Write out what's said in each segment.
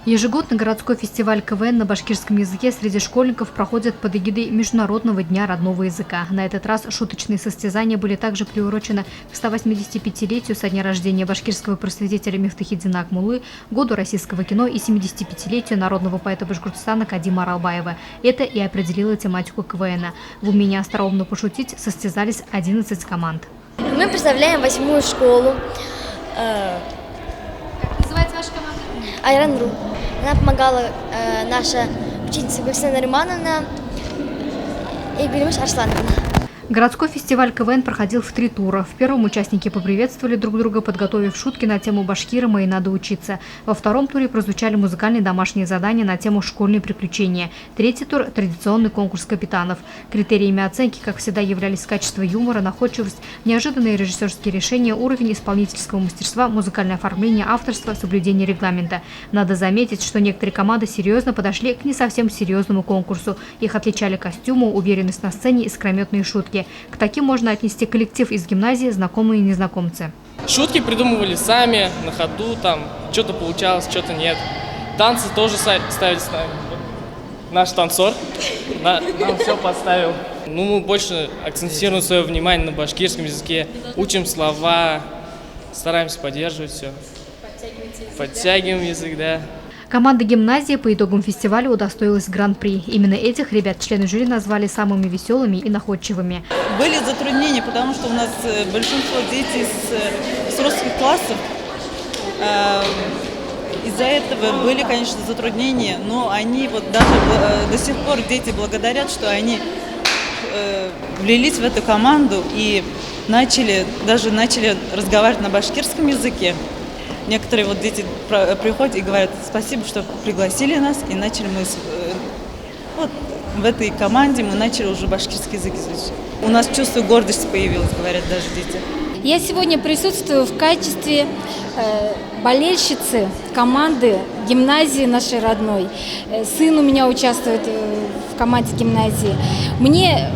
Ежегодно городской фестиваль КВН на башкирском языке среди школьников проходит под эгидой Международного дня родного языка. На этот раз шуточные состязания были также приурочены к 185-летию со дня рождения башкирского просветителя Мифтахиддина Акмуллы, году российского кино и 75-летию народного поэта Башкортостана Кадима Оралбаева. Это и определило тематику КВН. В умении остроумно пошутить состязались 11 команд. Мы представляем 8-ю школу. Как называется ваша команда? Айран.ру. Нам помогала наша учительница Гульсина Наримановна и Гульмиш Арслановна. Городской фестиваль КВН проходил в 3 тура. В первом участники поприветствовали друг друга, подготовив шутки на тему «Башкирам и надо учиться». Во втором туре прозвучали музыкальные домашние задания на тему «Школьные приключения». Третий тур – традиционный конкурс капитанов. Критериями оценки, как всегда, являлись качество юмора, находчивость, неожиданные режиссерские решения, уровень исполнительского мастерства, музыкальное оформление, авторство, соблюдение регламента. Надо заметить, что некоторые команды серьезно подошли к не совсем серьезному конкурсу. Их отличали костюмы, уверенность на сцене и искрометные шутки. К таким можно отнести коллектив из гимназии, знакомые и незнакомцы. Шутки придумывали сами, на ходу, там что-то получалось, что-то нет. Танцы тоже ставили с нами. Наш танцор нам все подставил. Мы больше акцентируем свое внимание на башкирском языке, учим слова, стараемся поддерживать все. Подтягиваем язык, да. Команда гимназии по итогам фестиваля удостоилась гран-при. Именно этих ребят члены жюри назвали самыми веселыми и находчивыми. Были затруднения, потому что у нас большинство детей с русских классов. Из-за этого были, конечно, затруднения, но они вот даже до сих пор дети благодарят, что они влились в эту команду и начали разговаривать на башкирском языке. Некоторые вот дети приходят и говорят: спасибо, что пригласили нас, и начали мы вот в этой команде мы начали уже башкирский язык изучать. У нас чувство гордости появилось, говорят даже дети. Я сегодня присутствую в качестве болельщицы команды гимназии нашей родной. Сын у меня участвует в команде гимназии. Мне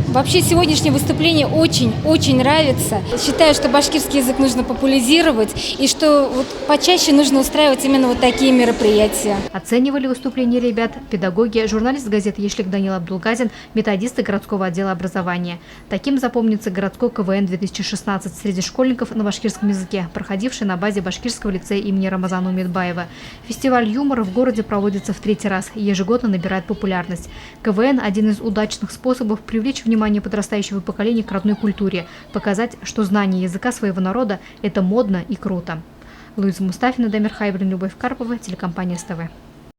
вообще сегодняшнее выступление очень нравится. Считаю, что башкирский язык нужно популяризировать и что вот почаще нужно устраивать именно вот такие мероприятия. Оценивали выступления ребят педагоги, журналист газеты «Ешлик» Данил Абдулгазин, методисты городского отдела образования. Таким запомнится городской КВН 2016 среди школьников на башкирском языке, проходивший на базе Башкирского лицея имени Рамазана Умедбаева. Фестиваль юмора в городе проводится в 3-й раз и ежегодно набирает популярность. КВН – один из удачных способов привлечь внимание подрастающего поколения к родной культуре, показать, что знание языка своего народа – это модно и круто. Луиза Мустафина, Дамир Хайбрин, Любовь Карпова, телекомпания СТВ.